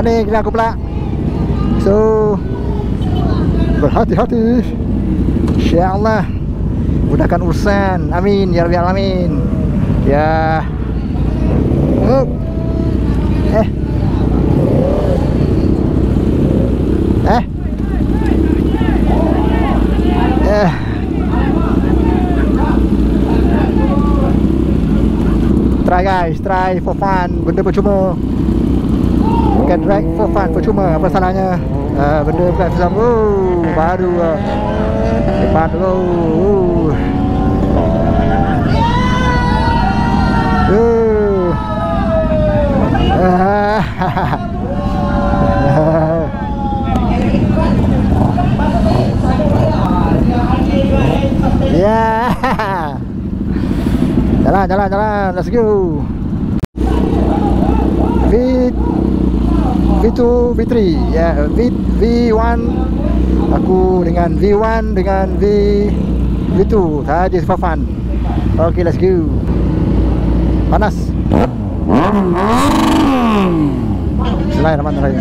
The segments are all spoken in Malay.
Panik lah aku pula. So berhati-hati. InsyaAllah mudahkan urusan. Amin ya Rabbil Alamin. Ya. Try guys, try for fun. Benda percuma. Bukan drag for fun, percuma. Apa salahnya? Benda bukan sama. Baru depan dulu. Ya. Jalan. Let's go. V2, V3. Ya, V1 aku dengan V1 dengan V2 saja for fun. Okay, let's go. Panas. Bismillahirrahmanirrahim.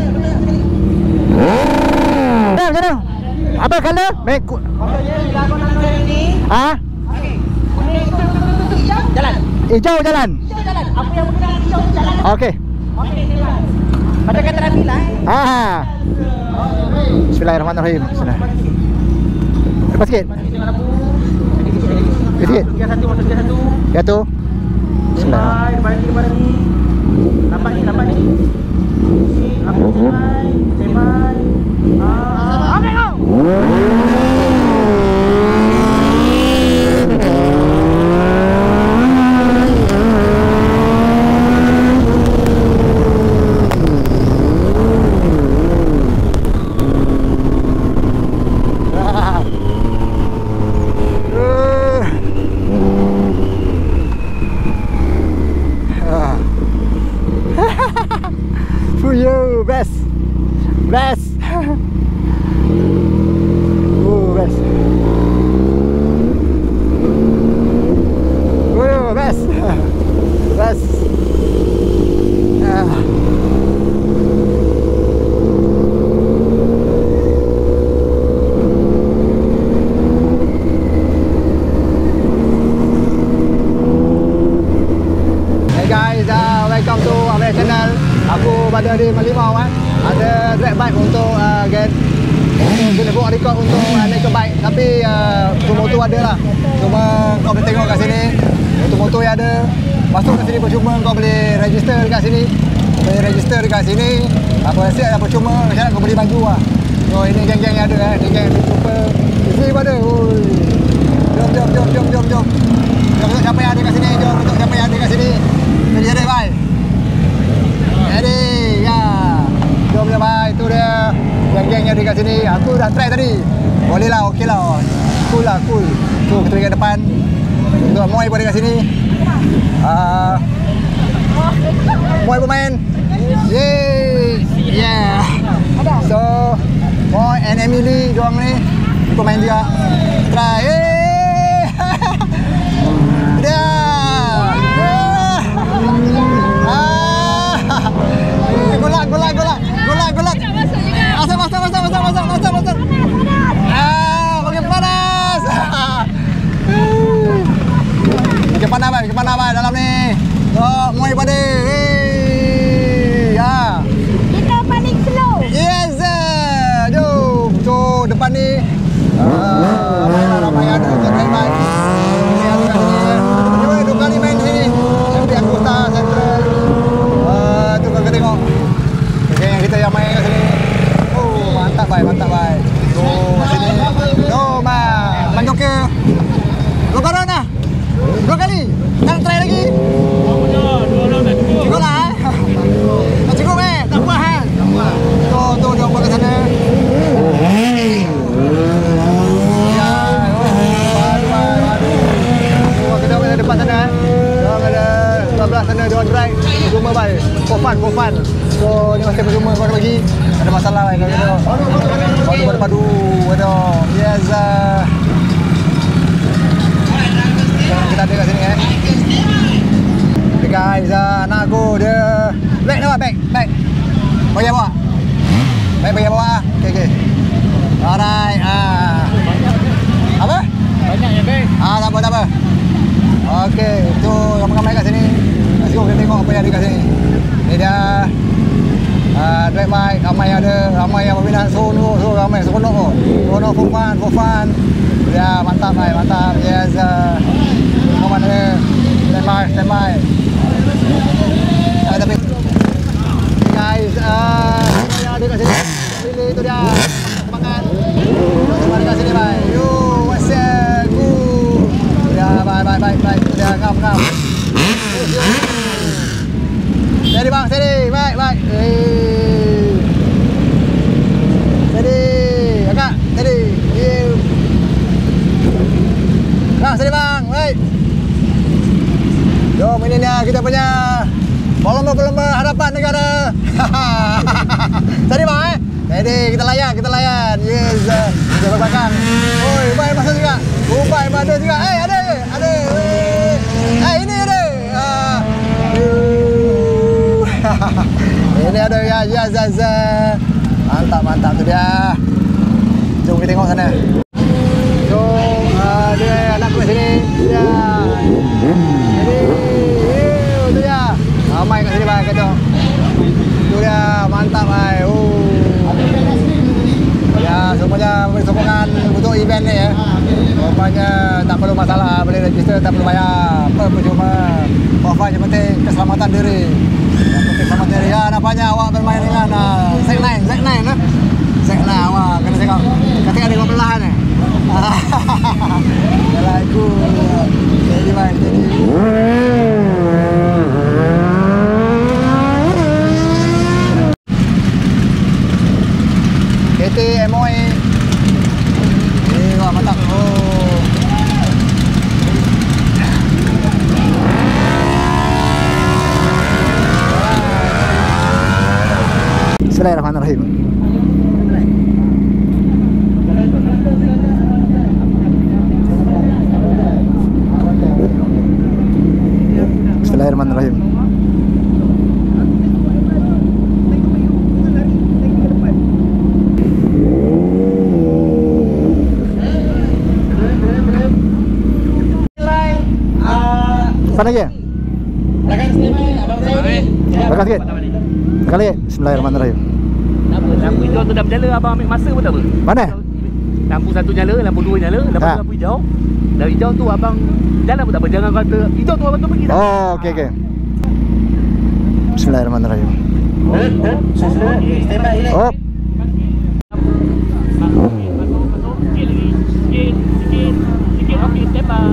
Jom. Apa color? Jalan. Hijau jalan. Apa yang bergerak hijau jalan. Okey. Pada kata Nabi lah. Bismillahirrahmanirrahim. Lepas sikit. Sikit. Ya tu. Bismillahirrahmanirrahim. Nampak ni. Semai. Okey kau. Best. Best. Best. Hey guys, welcome to our channel. Aku pada di Merlimau ada drag bike untuk boleh buat record untuk naik bike, tapi untuk motor ada lah. Cuma kau boleh tengok kat sini untuk motor yang ada. Masuk kat sini percuma, kau boleh register dekat sini. Apa rasa ada percuma, macam kau beli baju lah. So ini geng-geng yang ada ni geng super easy pun ada. Jom. Untuk siapa yang ada kat sini, Jadi bye. Jadi ya. Jom je bye, itu dia geng-geng yang ada kat sini. Aku dah try tadi. Boleh lah, okey lah. Cool. So kita pergi ke depan. Untuk Moy pun ada kat sini. Moy pun main. Yeay. Yeah. So Moy and Emily diorang ni pun main juga. Try. Golak. Masuk. Makin panas. Makin panas bhai dalam ni. Moy pada. Kita paling slow. Yes. Jom. So depan ni ramai ada kat main. Ni 2 kali main di sini. Yang aku start central. Tu kau tengok. Yang kita yang main kat sini. Mantap bhai. Sini. Lanjut ke Lokaran lah. 2 kali. Nak try lagi. Cukup lah. Tak cukup tak apa hal. Tu dia buat kat sana. Kita ada depan sana. Diorang ada sebelah sana diorang drive. Percuma bhai. For fun. So ni masih percuma kau ada bagi. Ada masalah bhai kalau gitu. Kau padu. Yes. Kita ada kat sini Okay guys, anak aku dia back. Bagi bawa. Baik bagi bawa. Okey. Alright. Apa? Banyak ya, Bang. Tak apa. Okey, tu ramai-ramai kat sini. Let's go kita tengok apa yang ada kat sini. Ni dia drag bike, ramai yang berminat. So ramai seronok tu. Seronok for fun. Ya, mantap. Yes. Kawan ada. Stand by. Tapi guys, yang ada kat sini. Pilih tu dia. Semangat. Semua dekat sini, bye. Yo, what's up? Ya, bye. Tu dia ngam. Steady bang, steady. Baik. Steady. Agak, steady. Bang, steady bang. Baik. Jom, ini dia kita punya pelomba hadapan negara. Steady bang, Steady, kita layan. Yes. Kita berbakang. Oi, baik masuk juga. Baik ada juga. Ada. Ini ada. Ini ada ya. Yes. Mantap tu dia. Jom kita tengok sana. So, dia anak kat sini. Ya. Jadi, tu dia. Ramai kat sini bang, kata. Tu dia, mantap bang. Ya, semuanya beri sokongan untuk event ni ya. Rupanya tak perlu masalah, boleh register, tak perlu bayar. Apa cuma yang penting keselamatan diri. Yang penting keselamatan diri. Ya, nampaknya awak bermain dengan Z9 lah. Z9 awak kena tengok. Ketika dia perlahan ni. Yalah aku. Jadi baik, jadi. KT MOE. Wah, mantap. Bismillahirrahmanirrahim. Bismillahirrahmanirrahim. Mana lagi? Belakang sini, abang saya. Belakang sikit. Sekali. Bismillahirrahmanirrahim. Lampu hijau tu dah berjala, abang ambil masa pun tak apa. Mana? Lampu satu nyala, lampu dua nyala, lepas tu lampu hijau. Dah hijau tu abang jalan pun tak apa, jangan kata hijau tu abang tu pergi dah. Oh, okey. Bismillahirrahmanirrahim. Stand by. Oh. Masuk. Sikit lagi. Sikit. Okey, stand by.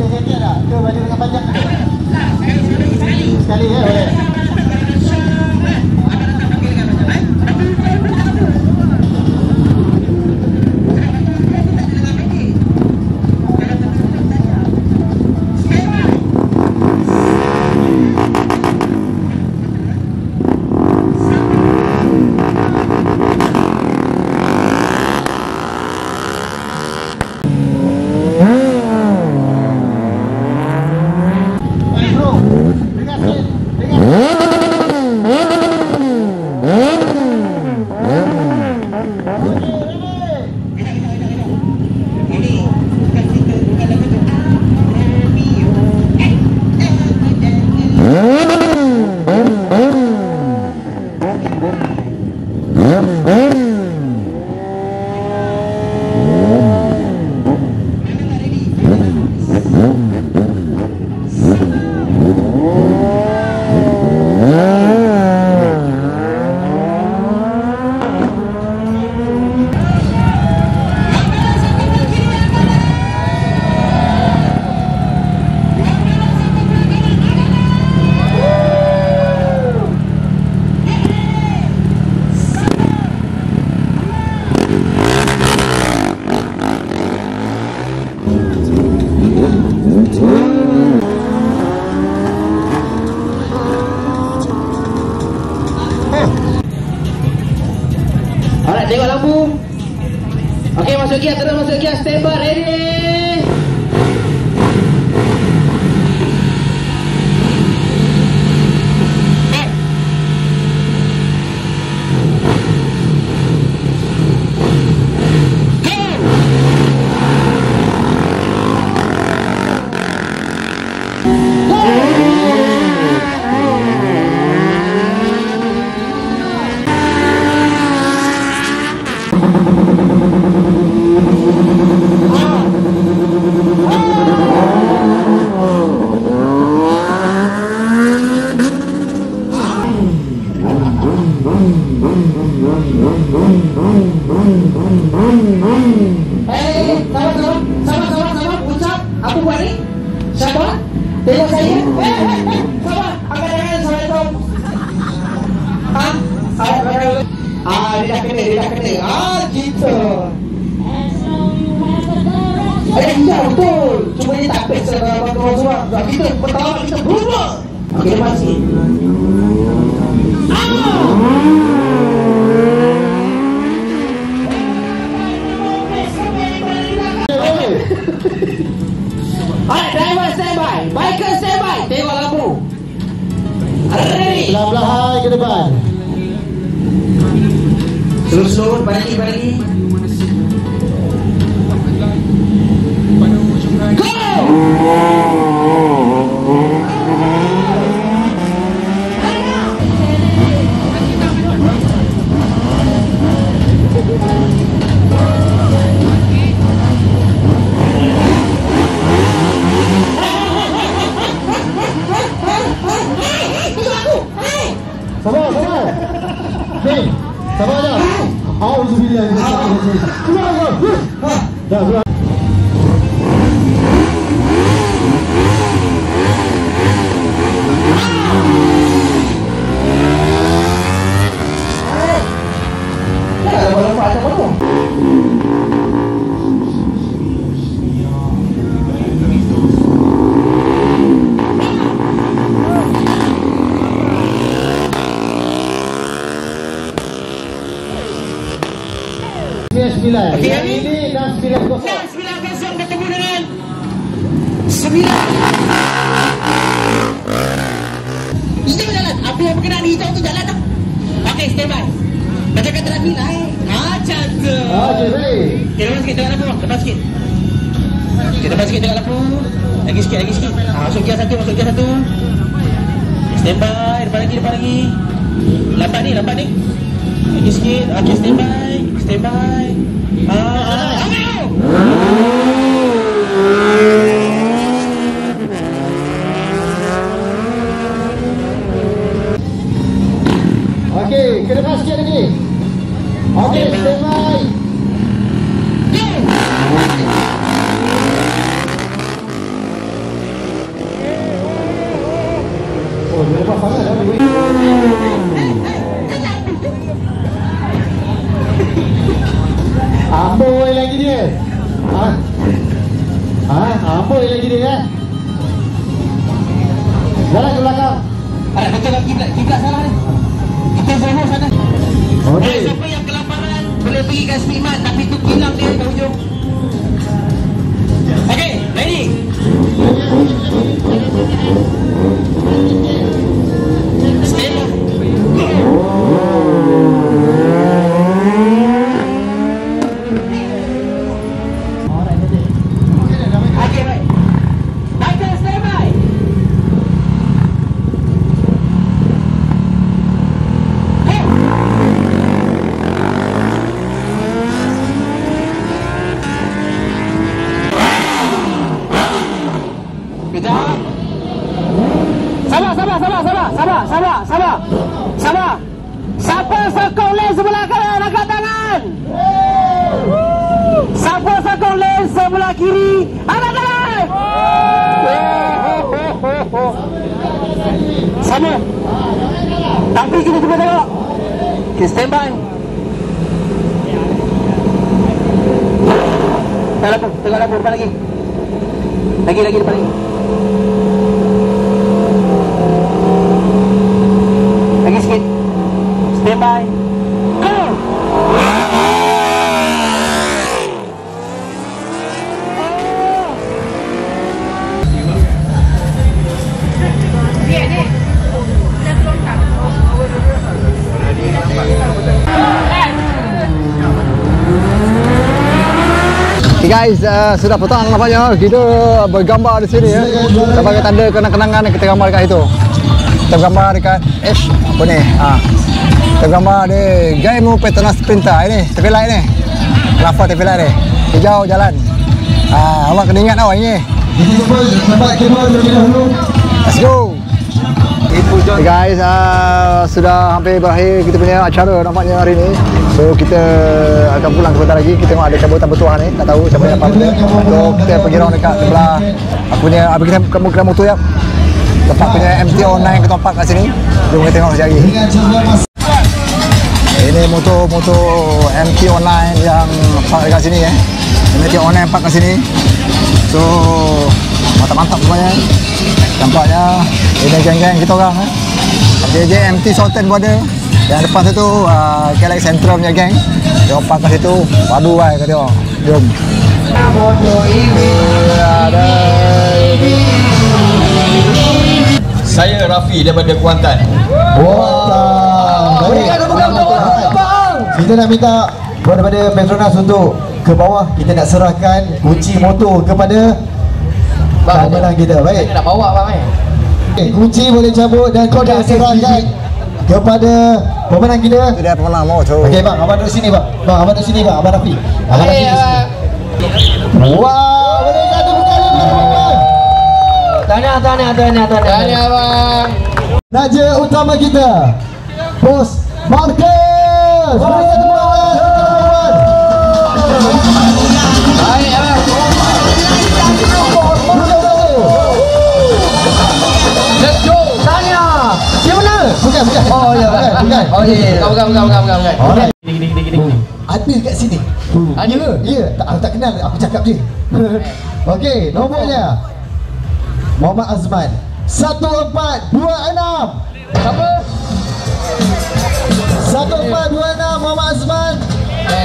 Ada jaket tak? Ke baju dengan panjang? Sekali ya boleh. Alright, tengok lampu. Okey, masuk gear, terus masuk gear, stand by, ready. Sabar, ucap. Apa buat ni? Sabar. Tengok saya. Sabar. Angkat tangan, Assalamualaikum. Dia dah kena. Gitu. Ya, betul. Cuma dia tak pek seorang. Kita pertama kita berubah. Okey, lepas sikit. Alright, driver standby, biker standby. Tengok lampu. Ready. Pelan-pelan ke depan. Slow, balik lagi. Sabar. Hei, sabar je. Auzubillah. Dah, dah. Okey, yang ini dan 90. 9 bertemu dengan 9. Hijau jalan. Apa yang berkenaan hijau tu jalan tak? Okey, standby. Macam kata Rafi lah. Macam tu. Okey, baik. Okay, lepas sikit tengok lampu. Lepas sikit. Okay, lepas sikit tengok lampu. Lagi sikit. Masuk gear satu. Standby. Depan lagi. Lambat ni. Lagi sikit. Okey, standby. Okey, ke depan sikit lagi. Okey, standby. Amboi lagi dia kan. Jalan ke belakang. Ada betul lagi kiblat salah ni. Kita semua sana. Okey. Siapa yang kelaparan boleh pergi kat Smikmat tapi tu kilang dia ke hujung. Okey, ready. Stay. Okay, baik. Michael, stay by. Hey. Kejap. Sabar. Siapa sokong lane sebelah kanan, angkat tangan. Siapa sokong lane sebelah kiri, angkat tangan. Sama. Tapi kita cuba tengok. Okay, stand by. Tengok lapor, depan lagi. Lagi, depan lagi. Lagi sikit. Stand by. Go! Okay guys, sudah petang nampaknya. Kita bergambar di sini ya. Sebagai tanda kenang-kenangan kita gambar dekat situ. Kita gambar dekat apa ni? Kita gambar di Gaimo Petronas Pinta ini, tepi light ni. Kenapa tepi light ni? Hijau jalan. Awak kena ingat tau ini. Let's go. Okay guys, sudah hampir berakhir kita punya acara nampaknya hari ni. So kita akan pulang sebentar lagi. Kita tengok ada cabutan bertuah ni. Tak tahu siapa yang dapat benda. So kita pergi round dekat sebelah aku punya kita motor ya. Tempat punya MT-09 kita park kat sini. Jom kita tengok sekejap lagi. Ini motor MT-09 yang park dekat sini ya. MT-09 park kat sini. So mantap-mantap semuanya. Tampaknya ini geng-geng kita orang JJ MT Sultan pun ada. Yang depan situ Galaxy Central punya geng. Dia park kat situ. Padu kan kata dia. Jom. Saya Rafi daripada Kuantan. Wah. Kita nak minta daripada Petronas untuk ke bawah. Kita nak serahkan kunci motor kepada pemenang kita. Baik. Nak bawa bang Kunci boleh cabut dan kau dah serahkan kepada pemenang kita. Itu dia pemenang motor. Okey bang, abang duduk sini bang. Abang duduk sini bang, Abang Rafi. Abang Rafi duduk sini. Wah, boleh satu bukan. Tahniah bang. Naja utama kita, Bos Marcus. Boleh satu bukan. Baik abang. Let's go. Tahniah. Dia mana? Bukan. Oh ya. Bukan. Oh ya. Bukan. Alright. Gini. Ada kat sini. Ada ke? Ya, tak kenal, aku cakap je. Okey, nombornya Muhammad Azman 1426. Siapa? 1426 Muhammad Azman. 1426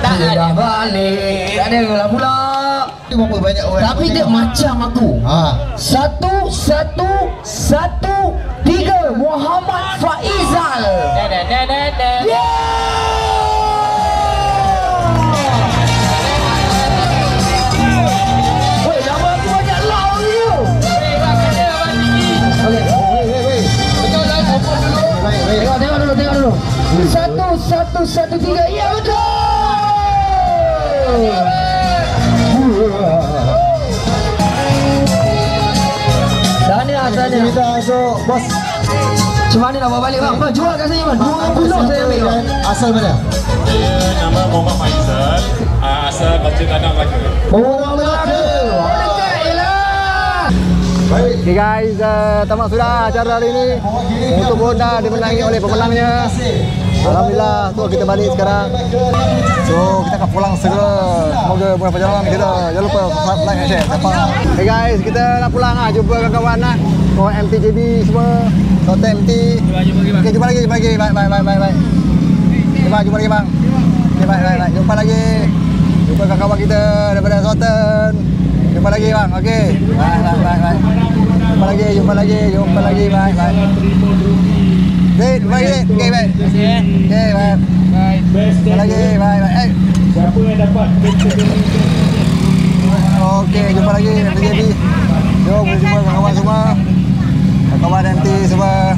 Tak ada balik. Tak ada lah pula. Berapa banyak orang? Tapi dia macam aku. 1113 Muhammad Faizal. Woi, nama aku banyak lau ni. Betul lah, open dulu. Tengok dulu. 1113. Ya betul. Tahniah. Kita masuk bos. Macam mana nak bawa balik bang? Bang, jual kat sini bang. 20 saya ambil bang. Asal mana? Saya nama Muhammad Faizal, asal Batu Tanah Melaka. Orang Melaka. Dekat je lah. Okay guys, tamat sudah acara hari ini. Untuk Honda dimenangi oleh pemenangnya. Alhamdulillah, so kita balik sekarang. So kita akan pulang segera. Semoga mudah perjalanan kita. Jangan lupa subscribe, like, and share. Hey guys, kita nak pulang lah. Jumpa kawan-kawan lah. Oh MTJB semua. Hotel MT. Okay, jumpa lagi. Bye. Jumpa lagi bang. Okay, bye. Jumpa lagi. Jumpa kawan-kawan kita daripada Sultan. Jumpa lagi bang. Okay. Bye. Jumpa lagi. Bye. Jumpa lagi. Okay, bye. Okay, bye. Jumpa lagi. Bye. Siapa yang dapat Okay, jumpa lagi MTJB. Jom berjumpa kawan-kawan semua. Kawan MT semua.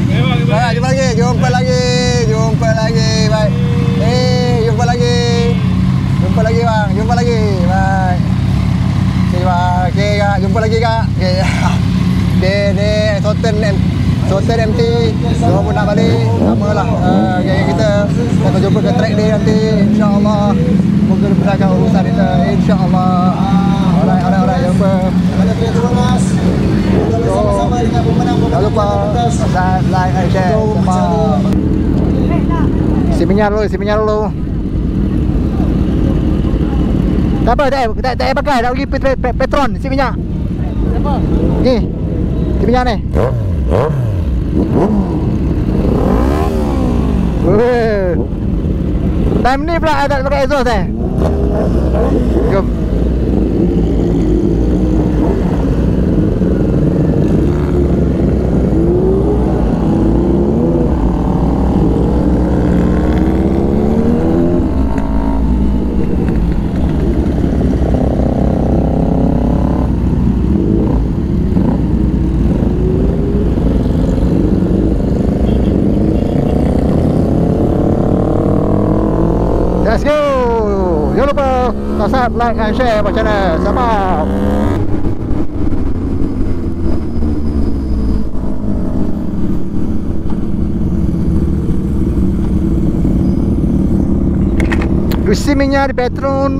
Jumpa lagi. Bye. Jumpa lagi bang. Bye. Okay, Kak. Jumpa lagi Kak. Okay, ni Sultan MT. Semua pun nak balik. Sama lah. Kita akan jumpa ke track day nanti. InsyaAllah. Semoga dimudahkan urusan kita. InsyaAllah. Alright. Jumpa. Jangan lupa subscribe, like, and share. Isi minyak dulu. Tak apa, tak payah pakai. Nak pergi Petron, isi minyak. Apa? Ni, isi minyak ni. Time ni pula tak pakai exhaust Jom. Let's go. Jangan lupa subscribe, like, and share my channel. Sama. Isi minyak di Petron.